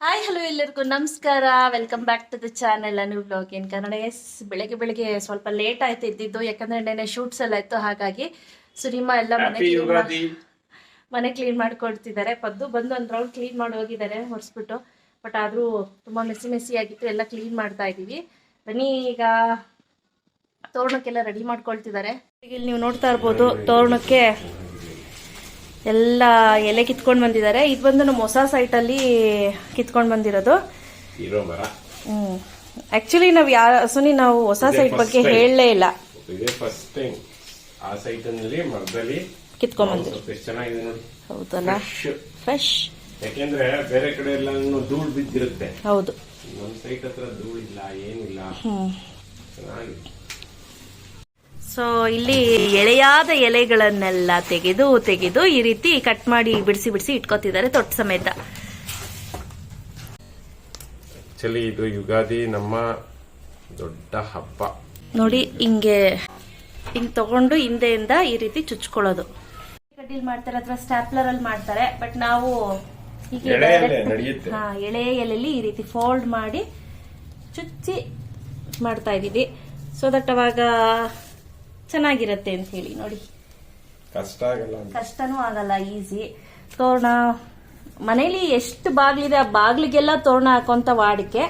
Hi hello ಎಲ್ಲರಿಗೂ ನಮಸ್ಕಾರ. Welcome back to the channel Anu blog in Kannada. ಬೆಳಗ್ಗೆ ಸ್ವಲ್ಪ ಲೇಟ್ ಆಯ್ತು ಇದ್ದಿದ್ದು, ಯಾಕಂದ್ರೆ ನೆನ್ನೆ ಶೂಟ್ಸ್ ಎಲ್ಲ ಇತ್ತು. ಹಾಗಾಗಿ ಸುರಿಮಾ ಎಲ್ಲ ಮನೆ ಕ್ಲೀನ್ ಮಾಡ್ಕೊಳ್ತಿದ್ದಾರೆ. ಪದ್ದು ಬಂದು ಒಂದು ರೌಂಡ್ ಕ್ಲೀನ್ ಮಾಡಿ ಹೋಗಿದ್ದಾರೆ ಹೊರಿಸ್ಬಿಟ್ಟು. ಬಟ್ ಆದರೂ ತುಂಬ ಮೆಸ್ಸಿ ಆಗಿತ್ತು, ಎಲ್ಲ ಕ್ಲೀನ್ ಮಾಡ್ತಾ ಇದ್ದೀವಿ. ಬನ್ನಿ ಈಗ ತೋರಣಕ್ಕೆಲ್ಲ ರೆಡಿ ಮಾಡ್ಕೊಳ್ತಿದ್ದಾರೆ. ಈಗ ಇಲ್ಲಿ ನೀವು ನೋಡ್ತಾ ಇರ್ಬೋದು, ತೋರಣಕ್ಕೆ ಎಲ್ಲ ಎಲೆ ಕಿತ್ಕೊಂಡು ಬಂದಿದ್ದಾರೆ. ಇದು ಬಂದು ನಮ್ಮ ಹೊಸ ಸೈಟಲ್ಲಿ ಕಿತ್ಕೊಂಡು ಬಂದಿರೋದು. ಆಕ್ಚುಲಿ ನಾವು ಹೊಸ ಸೈಟ್ ಬಗ್ಗೆ ಹೇಳಲೇ ಇಲ್ಲ. ಕಿತ್ಕೊಂಡು ಬಂದಿರೋದು ಹೌದಲ್ಲ, ಫ್ರೆಶ್. ಯಾಕೆಂದ್ರೆ ಬೇರೆ ಕಡೆ ಎಲ್ಲ ಧೂಳು ಬಿದ್ದಿರುತ್ತೆ. ಹೌದು, ನಮ್ಮ ಸೈಟ್ ಹತ್ರ ಧೂಳು ಇಲ್ಲ, ಏನಿಲ್ಲ, ಚೆನ್ನಾಗಿದೆ. ಸೊ ಇಲ್ಲಿ ಎಳೆಯಾದ ಎಲೆಗಳನ್ನೆಲ್ಲ ತೆಗೆದು ಈ ರೀತಿ ಕಟ್ ಮಾಡಿ ಬಿಡಿಸಿ ಇಟ್ಕೋತಿದ್ದಾರೆ ತೊಟ್ಟ ಸಮೇತ. ಆಕ್ಚುಲಿ ಇದು ಯುಗಾದಿ ನಮ್ಮ ದೊಡ್ಡ ಹಬ್ಬ. ನೋಡಿ ಹಿಂಗ್ ತಗೊಂಡು ಹಿಂದೆಯಿಂದ ಈ ರೀತಿ ಚುಚ್ಕೊಳ್ಳೋದು. ಕಡ್ಡಿಲ್ ಮಾಡ್ತಾರೆ ಅಥವಾ ಸ್ಟ್ಯಾಪ್ಲರ್ ಅಲ್ಲಿ ಮಾಡ್ತಾರೆ. ಬಟ್ ನಾವು ಎಳೆ ಎಲೆಯಲ್ಲಿ ಈ ರೀತಿ ಫೋಲ್ಡ್ ಮಾಡಿ ಚುಚ್ಚಿ ಮಾಡ್ತಾ ಇದೀವಿ. ಸೊ ದಟ್ ಅವಾಗ ಚೆನ್ನಾಗಿರತ್ತೆ ಅಂತ ಹೇಳಿ. ನೋಡಿ, ಕಷ್ಟನೂ ಆಗಲ್ಲ, ಈಸಿ. ತೋರಣ ಮನೇಲಿ ಎಷ್ಟು ಬಾಗ್ಲಿದೆ ಆ ಬಾಗ್ಲಿಗೆಲ್ಲ ತೋರಣ ಹಾಕೋಂತ ವಾಡಿಕೆ.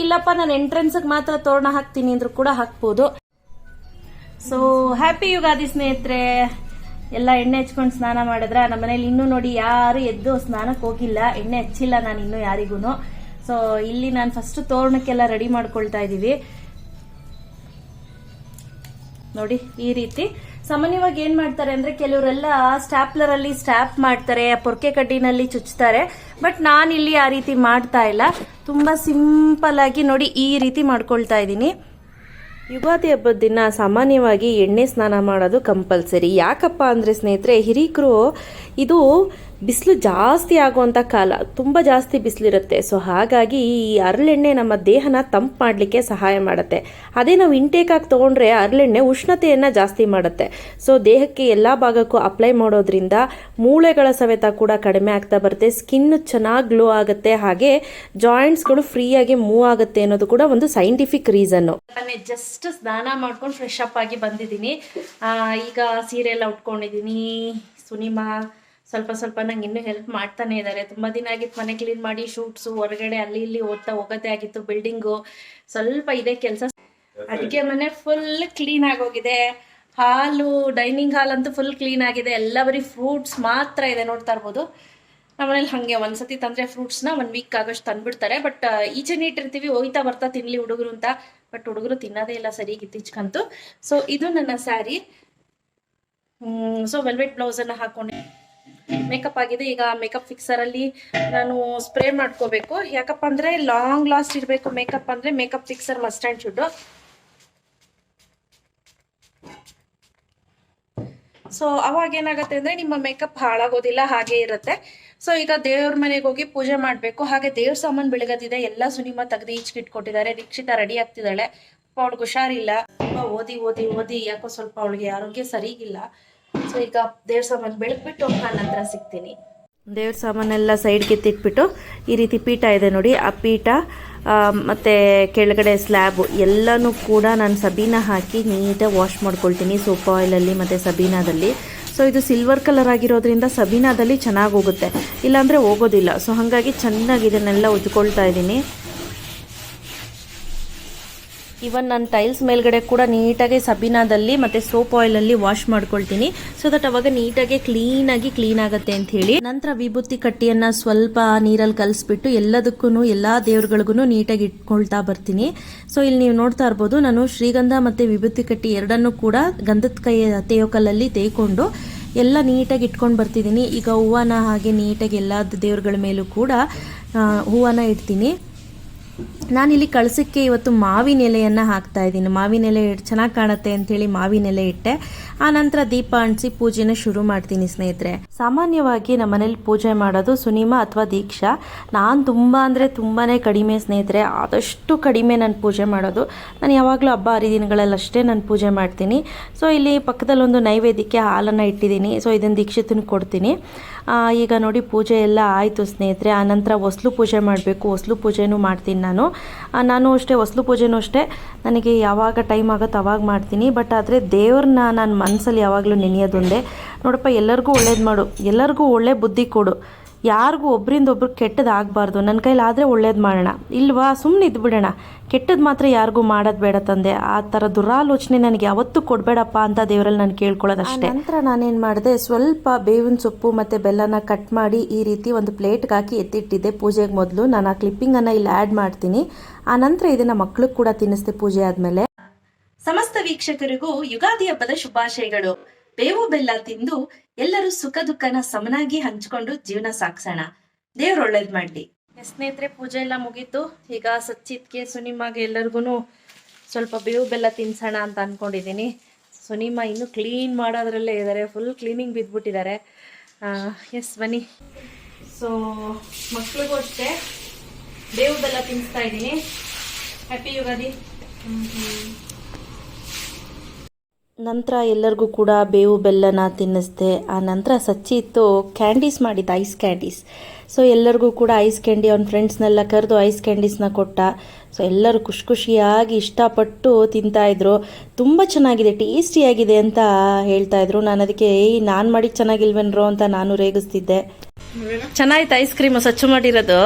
ಇಲ್ಲಪ್ಪ ನಾನು ಎಂಟ್ರೆನ್ಸ್ ಮಾತ್ರ ತೋರಣ ಹಾಕ್ತೀನಿ ಅಂದ್ರೂ ಕೂಡ ಹಾಕ್ಬೋದು. ಸೊ ಹ್ಯಾಪಿ ಯುಗಾದಿ ಸ್ನೇಹಿತರೆ. ಎಲ್ಲ ಎಣ್ಣೆ ಹಚ್ಕೊಂಡು ಸ್ನಾನ ಮಾಡಿದ್ರ. ನಮ್ಮ ಮನೇಲಿ ಇನ್ನೂ ನೋಡಿ ಯಾರು ಎದ್ದು ಸ್ನಾನಕ್ಕೆ ಹೋಗಿಲ್ಲ, ಎಣ್ಣೆ ಹಚ್ಚಿಲ್ಲ ನಾನು ಇನ್ನೂ ಯಾರಿಗೂ. ಸೊ ಇಲ್ಲಿ ನಾನು ಫಸ್ಟ್ ತೋರಣಕ್ಕೆಲ್ಲ ರೆಡಿ ಮಾಡ್ಕೊಳ್ತಾ ಇದೀವಿ. ನೋಡಿ ಈ ರೀತಿ ಸಾಮಾನ್ಯವಾಗಿ ಏನ್ ಮಾಡ್ತಾರೆ ಅಂದ್ರೆ, ಕೆಲವರೆಲ್ಲ ಸ್ಟ್ಯಾಪ್ಲರ್ ಅಲ್ಲಿ ಸ್ಟ್ಯಾಪ್ ಮಾಡ್ತಾರೆ, ಪೊರ್ಕೆ ಕಡ್ಡಿನಲ್ಲಿ ಚುಚ್ತಾರೆ. ಬಟ್ ನಾನಿಲ್ಲಿ ಆ ರೀತಿ ಮಾಡ್ತಾ ಇಲ್ಲ. ತುಂಬಾ ಸಿಂಪಲ್ ಆಗಿ ನೋಡಿ ಈ ರೀತಿ ಮಾಡ್ಕೊಳ್ತಾ ಇದ್ದೀನಿ. ಯುಗಾದಿ ಹಬ್ಬದ ದಿನ ಸಾಮಾನ್ಯವಾಗಿ ಎಣ್ಣೆ ಸ್ನಾನ ಮಾಡೋದು ಕಂಪಲ್ಸರಿ. ಯಾಕಪ್ಪ ಅಂದರೆ ಸ್ನೇಹಿತರೆ, ಹಿರೀಕರು ಇದು ಬಿಸಿಲು ಜಾಸ್ತಿ ಆಗುವಂಥ ಕಾಲ, ತುಂಬ ಜಾಸ್ತಿ ಬಿಸಿಲಿರುತ್ತೆ. ಸೊ ಹಾಗಾಗಿ ಈ ಹರಳೆಣ್ಣೆ ನಮ್ಮ ದೇಹನ ತಂಪು ಮಾಡಲಿಕ್ಕೆ ಸಹಾಯ ಮಾಡುತ್ತೆ. ಅದೇ ನಾವು ಇಂಟೇಕಾಗಿ ತೊಗೊಂಡ್ರೆ ಹರಳೆಣ್ಣೆ ಉಷ್ಣತೆಯನ್ನು ಜಾಸ್ತಿ ಮಾಡುತ್ತೆ. ಸೊ ದೇಹಕ್ಕೆ ಎಲ್ಲ ಭಾಗಕ್ಕೂ ಅಪ್ಲೈ ಮಾಡೋದ್ರಿಂದ ಮೂಳೆಗಳ ಸವೆತ ಕೂಡ ಕಡಿಮೆ ಆಗ್ತಾ ಬರುತ್ತೆ, ಸ್ಕಿನ್ ಚೆನ್ನಾಗಿ ಗ್ಲೋ ಆಗುತ್ತೆ, ಹಾಗೆ ಜಾಯಿಂಟ್ಸ್ಗಳು ಫ್ರೀಯಾಗಿ ಮೂವ್ ಆಗುತ್ತೆ ಅನ್ನೋದು ಕೂಡ ಒಂದು ಸೈಂಟಿಫಿಕ್ ರೀಸನ್ನು. ಜಸ್ಟ್ ಸ್ನಾನ ಮಾಡ್ಕೊಂಡು ಫ್ರೆಶ್ ಅಪ್ ಆಗಿ ಬಂದಿದ್ದೀನಿ. ಈಗ ಸೀರೆ ಎಲ್ಲ ಉಟ್ಕೊಂಡಿದ್ದೀನಿ. ಸುನಿಮಾ ಸ್ವಲ್ಪ ನಂಗೆ ಇನ್ನೂ ಹೆಲ್ಪ್ ಮಾಡ್ತಾನೆ ಇದ್ದಾರೆ. ತುಂಬ ದಿನ ಆಗಿತ್ತು ಮನೆ ಕ್ಲೀನ್ ಮಾಡಿ, ಶೂಟ್ಸು, ಹೊರಗಡೆ ಅಲ್ಲಿ ಇಲ್ಲಿ ಓದ್ತಾ ಹೋಗೋದೇ ಆಗಿತ್ತು. ಬಿಲ್ಡಿಂಗು ಸ್ವಲ್ಪ ಇದೆ ಕೆಲಸ. ಅಡುಗೆ ಮನೆ ಫುಲ್ ಕ್ಲೀನ್ ಆಗೋಗಿದೆ. ಹಾಲು, ಡೈನಿಂಗ್ ಹಾಲ್ ಅಂತೂ ಫುಲ್ ಕ್ಲೀನ್ ಆಗಿದೆ. ಎಲ್ಲ ಬರೀ ಫ್ರೂಟ್ಸ್ ಮಾತ್ರ ಇದೆ, ನೋಡ್ತಾ ಇರ್ಬೋದು. ನಮ್ಮನೇಲಿ ಹಾಗೆ ಒಂದ್ಸತಿ ತಂದರೆ ಫ್ರೂಟ್ಸ್ನ 1 ವೀಕ್ ಆಗೋಷ್ಟು ತಂದ್ಬಿಡ್ತಾರೆ. ಬಟ್ ಈಚೆ ನೀಟಿರ್ತೀವಿ, ಹೋಗ್ತಾ ಬರ್ತಾ ತಿನ್ಲಿ ಹುಡುಗರು ಅಂತ. ಬಟ್ ಹುಡುಗರು ತಿನ್ನೋದೇ ಇಲ್ಲ ಸರಿಗೆ ಇತ್ತೀಚೆಗಂತೂ. ಸೊ ಇದು ನನ್ನ ಸ್ಯಾರಿ. ಸೊ ವೆಲ್ವೆಟ್ ಬ್ಲೌಸನ್ನು ಹಾಕೊಂಡು ಮೇಕಪ್ ಆಗಿದೆ. ಈಗ ಮೇಕಪ್ ಫಿಕ್ಸರ್ ಅಲ್ಲಿ ನಾನು ಸ್ಪ್ರೇ ಮಾಡ್ಕೋಬೇಕು. ಯಾಕಪ್ಪ ಅಂದ್ರೆ ಲಾಂಗ್ ಲಾಸ್ಟ್ ಇರಬೇಕು ಮೇಕಪ್ ಅಂದ್ರೆ makeup fixer must and should. So ಅವಾಗ ಏನಾಗುತ್ತೆ ಅಂದ್ರೆ ನಿಮ್ಮ ಮೇಕಪ್ ಹಾಳಾಗೋದಿಲ್ಲ, ಹಾಗೆ ಇರುತ್ತೆ. ಸೊ ಈಗ ದೇವ್ರ ಮನೆಗೆ ಹೋಗಿ ಪೂಜೆ ಮಾಡಬೇಕು. ಹಾಗೆ ದೇವ್ರ ಸಾಮಾನು ಬೆಳಗದಿದೆ, ಎಲ್ಲ ಸುನಿಮಾ ತೆಗೆದು ಈಚೆಗೆ ಇಟ್ಕೊಟ್ಟಿದ್ದಾರೆ. ದೀಕ್ಷಿತಾ ರೆಡಿ ಆಗ್ತಿದ್ದಾಳೆ. ಅವಳಿಗೆ ಹುಷಾರಿಲ್ಲ, ತುಂಬ ಓದಿ ಯಾಕೋ ಸ್ವಲ್ಪ ಅವಳಿಗೆ ಆರೋಗ್ಯ ಸರಿಗಿಲ್ಲ. ಸೊ ಈಗ ದೇವ್ರ ಸಾಮಾನು ಬೆಳಗ್ಬಿಟ್ಟು ನಂತರ ಸಿಗ್ತೀನಿ. ದೇವ್ರ ಸಾಮಾನೆಲ್ಲ ಸೈಡ್ಗೆ ತಿಟ್ಬಿಟ್ಟು ಈ ರೀತಿ ಪೀಠ ಇದೆ ನೋಡಿ, ಆ ಪೀಠ ಮತ್ತು ಕೆಳಗಡೆ ಸ್ಲ್ಯಾಬು ಎಲ್ಲನೂ ಕೂಡ ನಾನು ಸಬೀನಾ ಹಾಕಿ ನೀಟಾಗಿ ವಾಶ್ ಮಾಡ್ಕೊಳ್ತೀನಿ, ಸೋಪ್ ಆಯಿಲಲ್ಲಿ ಮತ್ತು ಸಬೀನಾದಲ್ಲಿ. ಸೊ ಇದು ಸಿಲ್ವರ್ ಕಲರ್ ಆಗಿರೋದ್ರಿಂದ ಸಬೀನಾದಲ್ಲಿ ಚೆನ್ನಾಗಿ ಹೋಗುತ್ತೆ, ಇಲ್ಲಾಂದರೆ ಹೋಗೋದಿಲ್ಲ. ಸೊ ಹಾಗಾಗಿ ಚೆನ್ನಾಗಿ ಇದನ್ನೆಲ್ಲ ಉಜ್ಕೊಳ್ತಾ ಇದ್ದೀನಿ. ಇವನ್ ನಾನು ಟೈಲ್ಸ್ ಮೇಲ್ಗಡೆ ಕೂಡ ನೀಟಾಗಿ ಸಬೀನಾದಲ್ಲಿ ಮತ್ತು ಸೋಪ್ ಆಯಿಲಲ್ಲಿ ವಾಶ್ ಮಾಡ್ಕೊಳ್ತೀನಿ. ಸೊ ದಟ್ ಅವಾಗ ನೀಟಾಗಿ ಕ್ಲೀನ್ ಆಗುತ್ತೆ ಅಂತ ಹೇಳಿ. ನಂತರ ವಿಭೂತಿ ಕಟ್ಟಿಯನ್ನು ಸ್ವಲ್ಪ ನೀರಲ್ಲಿ ಕಲಿಸ್ಬಿಟ್ಟು ಎಲ್ಲದಕ್ಕೂ ಎಲ್ಲ ದೇವ್ರುಗಳಿಗೂ ನೀಟಾಗಿ ಇಟ್ಕೊಳ್ತಾ ಬರ್ತೀನಿ. ಸೊ ಇಲ್ಲಿ ನೀವು ನೋಡ್ತಾ ಇರ್ಬೋದು, ನಾನು ಶ್ರೀಗಂಧ ಮತ್ತು ವಿಭೂತಿ ಕಟ್ಟಿ ಎರಡನ್ನೂ ಕೂಡ ಗಂಧದ ಕೈ ತೇಯೋಕಲ್ಲಲ್ಲಿ ತೇಯ್ಕೊಂಡು ಎಲ್ಲ ನೀಟಾಗಿ ಇಟ್ಕೊಂಡು ಬರ್ತಿದ್ದೀನಿ. ಈಗ ಹೂವನ ಹಾಗೆ ನೀಟಾಗಿ ಎಲ್ಲ ದೇವ್ರುಗಳ ಮೇಲೂ ಕೂಡ ಹೂವನ ಇಡ್ತೀನಿ. ನಾನಿಲ್ಲಿ ಕಳಸಕ್ಕೆ ಇವತ್ತು ಮಾವಿನ ಎಲೆಯನ್ನು ಹಾಕ್ತಾ ಇದ್ದೀನಿ. ಮಾವಿನ ಎಲೆ ಚೆನ್ನಾಗಿ ಕಾಣುತ್ತೆ ಅಂತೇಳಿ ಮಾವಿನ ಎಲೆ ಇಟ್ಟೆ. ಆ ನಂತರ ದೀಪ ಅಂಟಿಸಿ ಪೂಜೆನ ಶುರು ಮಾಡ್ತೀನಿ ಸ್ನೇಹಿತರೆ. ಸಾಮಾನ್ಯವಾಗಿ ನಮ್ಮ ಮನೇಲಿ ಪೂಜೆ ಮಾಡೋದು ಸುನಿಮಾ ಅಥವಾ ದೀಕ್ಷಾ. ನಾನು ತುಂಬ ಅಂದರೆ ತುಂಬಾ ಕಡಿಮೆ ಸ್ನೇಹಿತರೆ, ಆದಷ್ಟು ಕಡಿಮೆ ನಾನು ಪೂಜೆ ಮಾಡೋದು. ನಾನು ಯಾವಾಗಲೂ ಹಬ್ಬ ಹರಿದಿನಗಳಲ್ಲಷ್ಟೇ ನಾನು ಪೂಜೆ ಮಾಡ್ತೀನಿ. ಸೊ ಇಲ್ಲಿ ಪಕ್ಕದಲ್ಲೊಂದು ನೈವೇದ್ಯಕ್ಕೆ ಹಾಲನ್ನು ಇಟ್ಟಿದ್ದೀನಿ. ಸೊ ಇದನ್ನು ದೀಕ್ಷಿತನಿಗೆ ಕೊಡ್ತೀನಿ. ಈಗ ನೋಡಿ ಪೂಜೆ ಎಲ್ಲ ಆಯಿತು ಸ್ನೇಹಿತರೆ. ಆನಂತರ ಹೊಸ್ಲು ಪೂಜೆ ಮಾಡಬೇಕು. ಹೊಸ್ಲು ಪೂಜೆನೂ ಮಾಡ್ತೀನಿ ನಾನು ಅಷ್ಟೇ. ಹೊಸ್ಲು ಪೂಜೆನೂ ಅಷ್ಟೇ ನನಗೆ ಯಾವಾಗ ಟೈಮ್ ಆಗುತ್ತೆ ಅವಾಗ ಮಾಡ್ತೀನಿ. ಬಟ್ ಆದರೆ ದೇವ್ರನ್ನ ನಾನು ಮನಸ್ಸಲ್ಲಿ ಯಾವಾಗಲೂ ನೆನೆಯೋದೊಂದೇ. ನೋಡಪ್ಪ, ಎಲ್ಲರಿಗೂ ಒಳ್ಳೇದು ಮಾಡು, ಎಲ್ಲರಿಗೂ ಒಳ್ಳೆ ಬುದ್ಧಿ ಕೊಡು, ಯಾರಿಗೂ ಒಬ್ಬರಿಂದ ಒಬ್ರು ಕೆಟ್ಟದ್ದು ಆಗಬಾರ್ದು. ನನ್ನ ಕೈಲಾದರೆ ಒಳ್ಳೇದು ಮಾಡೋಣ, ಇಲ್ವಾ ಸುಮ್ಮನೆ ಇದ್ಬಿಡೋಣ, ಕೆಟ್ಟದ್ದು ಮಾತ್ರ ಯಾರಿಗೂ ಮಾಡೋದು ಬೇಡ ತಂದೆ. ಆ ಥರ ದುರಾಲೋಚನೆ ನನಗೆ ಯಾವತ್ತೂ ಕೊಡಬೇಡಪ್ಪ ಅಂತ ದೇವರಲ್ಲಿ ನಾನು ಕೇಳ್ಕೊಳ್ಳೋದಷ್ಟೇ. ನಂತರ ನಾನೇನು ಮಾಡಿದೆ, ಸ್ವಲ್ಪ ಬೇವಿನ ಸೊಪ್ಪು ಮತ್ತು ಬೆಲ್ಲನ ಕಟ್ ಮಾಡಿ ಈ ರೀತಿ ಒಂದು ಪ್ಲೇಟ್ಗೆ ಹಾಕಿ ಎತ್ತಿಟ್ಟಿದ್ದೆ ಪೂಜೆಗೆ ಮೊದಲು. ನಾನು ಆ ಕ್ಲಿಪ್ಪಿಂಗನ್ನು ಇಲ್ಲಿ ಆ್ಯಡ್ ಮಾಡ್ತೀನಿ. ಆ ನಂತರ ಇದನ್ನು ಮಕ್ಳಿಗೆ ಕೂಡ ತಿನ್ನಿಸ್ದೆ ಪೂಜೆ ಆದಮೇಲೆ. ಸಮಸ್ತ ವೀಕ್ಷಕರಿಗೂ ಯುಗಾದಿ ಹಬ್ಬದ ಶುಭಾಶಯಗಳು. ಬೇವು ಬೆಲ್ಲ ತಿಂದು ಎಲ್ಲರೂ ಸುಖ ದುಃಖನ ಸಮನಾಗಿ ಹಂಚಿಕೊಂಡು ಜೀವನ ಸಾಗಿಸೋಣ. ದೇವ್ರು ಒಳ್ಳೇದು ಮಾಡಲಿ. ಸ್ನೇಹಿತರೆ, ಪೂಜೆ ಎಲ್ಲ ಮುಗೀತು. ಈಗ ಸಚ್ಚಿತ್ಗೆ ಸುನಿಮಾಗೆ ಎಲ್ಲರಿಗೂ ಸ್ವಲ್ಪ ಬೇವು ಬೆಲ್ಲ ತಿನ್ಸೋಣ ಅಂತ ಅಂದ್ಕೊಂಡಿದ್ದೀನಿ. ಸುನಿಮಾ ಇನ್ನೂ ಕ್ಲೀನ್ ಮಾಡೋದ್ರಲ್ಲೇ ಇದ್ದಾರೆ, ಫುಲ್ ಕ್ಲೀನಿಂಗ್ ಬಿದ್ದುಬಿಟ್ಟಿದ್ದಾರೆ. ಎಸ್, ಬನ್ನಿ. ಸೊ ಮಕ್ಳಿಗೂ ಅಷ್ಟೇ ಬೇವು ಬೆಲ್ಲ ತಿನ್ನಿಸ್ತಾ ಇದ್ದೀನಿ. ಹ್ಯಾಪಿ ಯುಗಾದಿ. ನಂತರ ಎಲ್ಲರಿಗೂ ಕೂಡ ಬೇವು ಬೆಲ್ಲನ ತಿನ್ನಿಸ್ದೆ. ಆ ನಂತರ ಸಚ್ಚಿತ್ತು ಕ್ಯಾಂಡೀಸ್ ಮಾಡಿದ್ದ, ಐಸ್ ಕ್ಯಾಂಡೀಸ್. ಸೊ ಎಲ್ಲರಿಗೂ ಕೂಡ ಐಸ್ ಕ್ಯಾಂಡಿ ಅವ್ನ ಫ್ರೆಂಡ್ಸ್ನೆಲ್ಲ ಕರೆದು ಐಸ್ ಕ್ಯಾಂಡೀಸ್ನ ಕೊಟ್ಟ. ಸೊ ಎಲ್ಲರೂ ಖುಷಿಯಾಗಿ ಇಷ್ಟಪಟ್ಟು ತಿಂತಾಯಿದ್ರು. ತುಂಬ ಚೆನ್ನಾಗಿದೆ, ಟೇಸ್ಟಿಯಾಗಿದೆ ಅಂತ ಹೇಳ್ತಾಯಿದ್ರು. ನಾನು ಅದಕ್ಕೆ ನಾನು ಮಾಡಿದ್ದು ಚೆನ್ನಾಗಿಲ್ವೇನ್ರೋ ಅಂತ ನಾನು ರೇಗಿಸ್ತಿದ್ದೆ. ಚೆನ್ನಾಗಿತ್ತು ಐಸ್ ಕ್ರೀಮು ಸ್ವಚ್ಛ ಮಾಡಿರೋದು.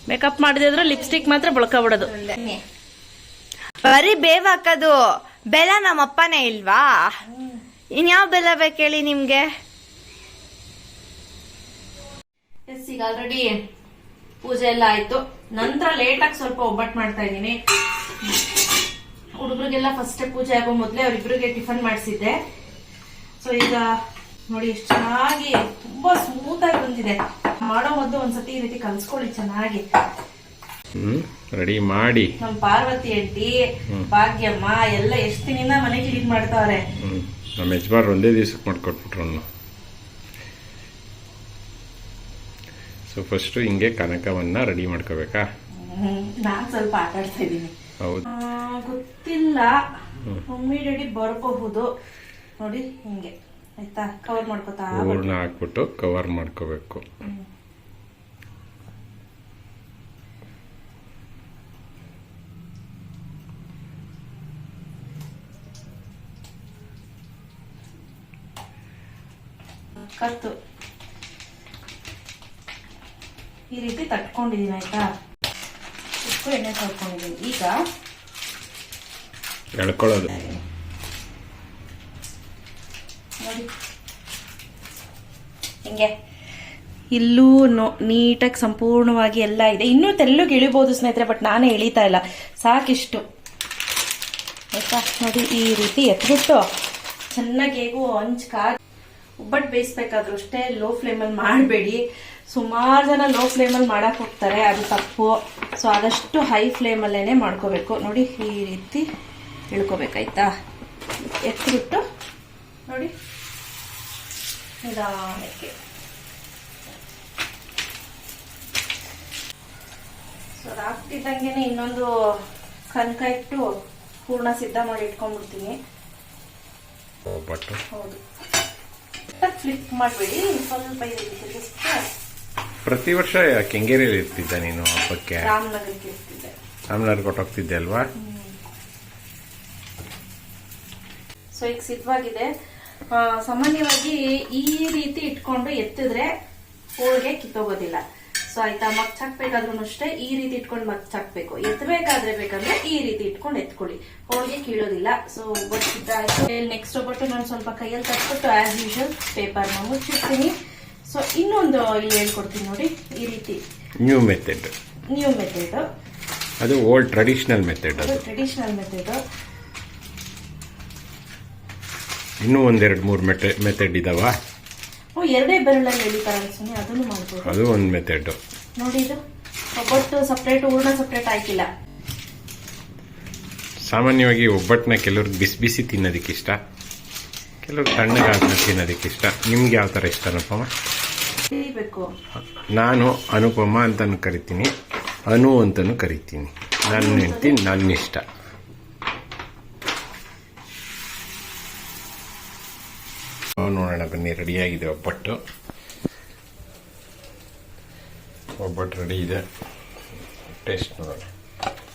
ಮೇಕಪ್ ಮಾಡಿದ್ರೆ ಲಿಪ್ಸ್ಟಿಕ್ ಮಾತ್ರ ಬಳಕಬಿಡೋದು. ಬರೀ ಬೇವ್ ಹಾಕೋದು. ಬೆಲ್ಲ ನಮ್ಮಪ್ಪನೇ ಇಲ್ವಾ? ಇನ್ಯಾವ ಬೆಲ್ಲ ಬೇಕು ಹೇಳಿ ನಿಮ್ಗೆ? ಎಸ್, ಈಗ ಆಲ್ರೆಡಿ ಪೂಜೆ ಎಲ್ಲ ಆಯ್ತು. ನಂತರ ಲೇಟಾಗಿ ಸ್ವಲ್ಪ ಒಬ್ಬಟ್ಟು ಮಾಡ್ತಾ ಇದ್ದೀನಿ. ಹುಡುಗರಿಗೆಲ್ಲ ಫಸ್ಟ್ ಪೂಜೆ ಆಗೋ ಮೊದಲೇ ಅವರಿಬ್ಬರಿಗೆ ಟಿಫನ್ ಮಾಡಿಸಿದ್ದೆ. ಸೊ ಈಗ ನೋಡಿ ಎಷ್ಟು ಚೆನ್ನಾಗಿ ತುಂಬಾ ಸ್ಮೂತ್ ಆಗಿ ಬಂದಿದೆ. ಮಾಡೋ ಮೊದಲು ಒಂದ್ಸತಿ ಈ ರೀತಿ ಕಲ್ಸ್ಕೊಳ್ಳಿ ಚೆನ್ನಾಗಿ. ರೆಡಿ ಮಾಡಿ ನಮ್ ಪಾರ್ವತಿ ಆಂಟಿ, ಭಾಗ್ಯಮ್ಮ ಎಲ್ಲ ಎಷ್ಟು ದಿನದಿಂದ ಮನೆ ಕ್ಲೀನ್ ಮಾಡ್ತಾವ್ರೆ. ನಮ್ಮ ಯಜಮಾನ್ರು ಒಂದೇ ದಿವಸಕ್ಕೆ ಮಾಡ್ಕೊಟ್ಬಿಟ್ರು. ಸೊ ಫಸ್ಟ್ ಹಿಂಗೆ ಕನಕವನ್ನ ರೆಡಿ ಮಾಡ್ಕೋಬೇಕಾ? ನಾನ್ ಸ್ವಲ್ಪ ಆಟ ಆಡ್ತಾ ಇದ್ದೀನಿ. ಹೌದು, ಗೊತ್ತಿಲ್ಲ, ಮಮ್ಮಿ ಡ್ಯಾಡಿ ಬರಬಹುದು. ನೋಡಿ ಹಿಂಗೆ ಆಯ್ತಾ, ಕವರ್ ಮಾಡ್ಕೋತಾ ಹೂರ್ಣ ಹಾಕ್ಬಿಟ್ಟು ಕವರ್ ಮಾಡ್ಕೋಬೇಕು. ಕತ್ತು ಈ ರೀತಿ ತಟ್ಕೊಂಡಿದೀನಿ ಆಯ್ತಾ. ಉಪ್ಪು ಎಣ್ಣೆ ತಟ್ಕೊಂಡಿದೀನಿ. ಈಗ ಎಳ್ಕೊಳ್ಳೋದು ನೋಡಿ ಹಿಂಗೆ. ಇಲ್ಲೂ ನೀಟಾಗಿ ಸಂಪೂರ್ಣವಾಗಿ ಎಲ್ಲ ಇದೆ. ಇನ್ನೂ ತೆಳ್ಳಗೆ ಇಳಿಬಹುದು ಸ್ನೇಹಿತರೆ, ಬಟ್ ನಾನೇ ಎಳಿತಾ ಇಲ್ಲ, ಸಾಕಿಷ್ಟು ಆಯ್ತಾ. ನೋಡಿ ಈ ರೀತಿ ಎತ್ಬಿಟ್ಟು ಚೆನ್ನಾಗಿ ಹೇಗೂ ಹಂಚ್ಕಾಗಿ ಒಬ್ಬಟ್ಟು ಬೇಯಿಸ್ಬೇಕಾದ್ರೂ ಅಷ್ಟೇ ಲೋ ಫ್ಲೇಮಲ್ಲಿ ಮಾಡಬೇಡಿ. ಸುಮಾರು ಜನ ಲೋ ಫ್ಲೇಮಲ್ಲಿ ಮಾಡಕ್ ಹೋಗ್ತಾರೆ, ಅದು ತಪ್ಪು. ಸೊ ಆದಷ್ಟು ಹೈ ಫ್ಲೇಮಲ್ಲೇನೆ ಮಾಡ್ಕೋಬೇಕು. ನೋಡಿ ಈ ರೀತಿ ಇಳ್ಕೋಬೇಕಾಯ್ತಾ. ಎತ್ಬಿಟ್ಟು ನೋಡಿ ನಿಧಾನಕ್ಕೆ. ಸೊ ಅದಾಗ್ತಿದ್ದಂಗೆನೆ ಇನ್ನೊಂದು ಕನಕ ಇಟ್ಟು ಪೂರ್ಣ ಸಿದ್ಧ ಮಾಡಿ ಇಟ್ಕೊಂಡ್ಬಿಡ್ತೀನಿ. ಹೌದು, ಫ್ಲಿಪ್ ಮಾಡಬೇಡಿ, ಸ್ವಲ್ಪ ಪ್ರತಿ ವರ್ಷ ಕೆಂಗೇರಿಯಲ್ಲಿ ಇರ್ತಿದ್ದ ನೀನು ಹಬ್ಬಕ್ಕೆ? ರಾಮನಗರಕ್ಕೆ ಇರ್ತಿದ್ದೆ. ರಾಮನಗರ ಕೊಟ್ಟೋಗ್ತಿದ್ದೆ ಅಲ್ವಾ? ಸೊ ಈಗ ಸಿದ್ಧವಾಗಿದೆ. ಸಾಮಾನ್ಯವಾಗಿ ಈ ರೀತಿ ಇಟ್ಕೊಂಡು ಎತ್ತಿದ್ರೆ ಹೋಳಿಗೆ ಕಿತ್ತೋಗೋದಿಲ್ಲ. ಸೊ ಆಯ್ತಾ, ಮಗ್ಚಾಕ್ಬೇಕಾದ್ರೂ ಅಷ್ಟೇ ಈ ರೀತಿ ಇಟ್ಕೊಂಡು ಮಗ್ಚಾಕ್ಬೇಕು. ಎತ್ತಬೇಕಾದ್ರೆ ಬೇಕಂದ್ರೆ ಈ ರೀತಿ ಇಟ್ಕೊಂಡು ಎತ್ಕೊಳ್ಳಿ, ಹೋಳಿಗೆ ಕೀಳೋದಿಲ್ಲ. ಸೊ ಒಬ್ಬಟ್ಟು ಸಿದ್ಧ ಆಯ್ತು. ನೆಕ್ಸ್ಟ್ ಒಬ್ಬಟ್ಟು ನಾನು ಸ್ವಲ್ಪ ಕೈಯಲ್ಲಿ ತಟ್ಬಿಟ್ಟು ಆಸ್ ಯೂಶುವಲ್ ಪೇಪರ್ನ ಮುಚ್ಚಿರ್ತೀನಿ. ಸೊ ಇನ್ನೊಂದು ಇಲ್ಲಿ ಹೇಳ್ಕೊಡ್ತೀನಿ ನೋಡಿ, ಈ ರೀತಿ ನ್ಯೂ ಮೆಥಡ್. ಅದು ಓಲ್ಡ್ ಟ್ರೆಡಿಷನಲ್ ಮೆಥಡ್. ಇನ್ನೂ ಒಂದೆರಡು ಮೂರು ಮೆಥಡ್ ಇದಾವ. ಎರಡೇ ಬೆರಳಲ್ಲಿ ಎಳಿತಾರೆ ಸುಮ್ಮನೆ, ಅದನ್ನು ಮಾಡ್ಬೋದು. ಅದು ಒಂದು ಮೆಥಡ್. ನೋಡಿ ಇದು ಒಬ್ಬಟ್ಟು ಸಪ್ರೇಟ್, ಹೂರ್ಣ ಸಪ್ರೇಟ್ ಹಾಕಿಲ್ಲ. ಸಾಮಾನ್ಯವಾಗಿ ಒಬ್ಬಟ್ಟನ್ನ ಕೆಲವ್ರಿಗೆ ಬಿಸಿ ಬಿಸಿ ತಿನ್ನೋದಕ್ಕೆ ಇಷ್ಟ, ಕೆಲವ್ರು ತಣ್ಣಗೆ ಹಾಕಿ ತಿನ್ನೋದಕ್ಕೆ ಇಷ್ಟ. ನಿಮ್ಗೆ ಯಾವ ಥರ ಇಷ್ಟ ಅನುಪಮ? ನಾನು ಅನುಪಮ ಅಂತಾನು ಕರಿತೀನಿ, ಅನು ಅಂತಾನು ಕರಿತೀನಿ. ನನ್ನ ಹೆಂಡತಿ ನನ್ನ ಇಷ್ಟ. ನೋಡೋಣ ಬನ್ನಿ, ರೆಡಿಯಾಗಿದೆ ಒಬ್ಬಟ್ಟು. ಒಬ್ಬಟ್ಟು ರೆಡಿ ಇದೆ, ಟೇಸ್ಟ್ ನೋಡೋಣ.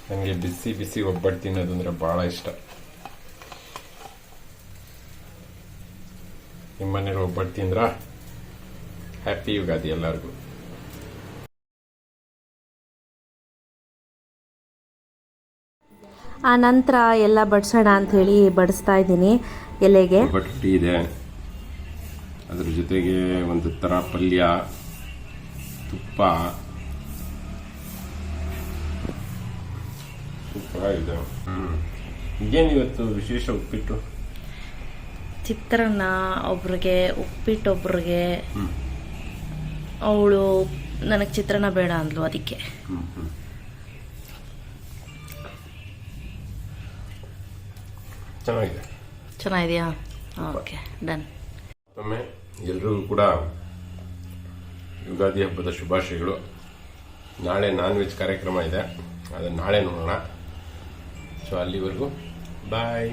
ನನಗೆ ಬಿಸಿ ಬಿಸಿ ಒಬ್ಬಟ್ಟು ತಿನ್ನೋದು ಅಂದರೆ ಭಾಳ ಇಷ್ಟ. ನಿಮ್ಮ ಮನೇಲಿ ಒಬ್ಬಟ್ಟು ತಿಂದ್ರಾ? ಹ್ಯಾಪಿ ಯುಗಾದಿ ಎಲ್ಲರಿಗೂ. ಆ ನಂತರ ಎಲ್ಲ ಬಡಿಸೋಣ ಅಂಥೇಳಿ ಬಡಿಸ್ತಾ ಇದ್ದೀನಿ ಎಲೆಗೆ. ಒಬ್ಬಟ್ಟು ಇದೆ, ಅದ್ರ ಜೊತೆಗೆ ಒಂದು ಥರ ಪಲ್ಯ, ತುಪ್ಪ ಇದೆ. ಈಗೇನಿವತ್ತು ವಿಶೇಷ? ಉಪ್ಪಿಟ್ಟು, ಚಿತ್ರಾನ್ನ ಒಬ್ರಿಗೆ, ಉಪ್ಪಿಟ್ಟು ಒಬ್ರಿಗೆ. ಅವಳು ನನಗೆ ಚಿತ್ರಾನ್ನ ಬೇಡ ಅಂದ್ಲು, ಅದಕ್ಕೆ. ಚೆನ್ನಾಗಿದೆ. ಚೆನ್ನಾಗಿದೆಯಾ? Okay, done. ಒಮ್ಮೆ ಎಲ್ರಿಗೂ ಕೂಡ ಯುಗಾದಿ ಹಬ್ಬದ ಶುಭಾಶಯಗಳು. ನಾಳೆ ನಾನ್ ವೆಜ್ ಕಾರ್ಯಕ್ರಮ ಇದೆ, ಅದನ್ನು ನಾಳೆ ನೋಡೋಣ. ಸೊ ಅಲ್ಲಿವರೆಗೂ ಬಾಯ್.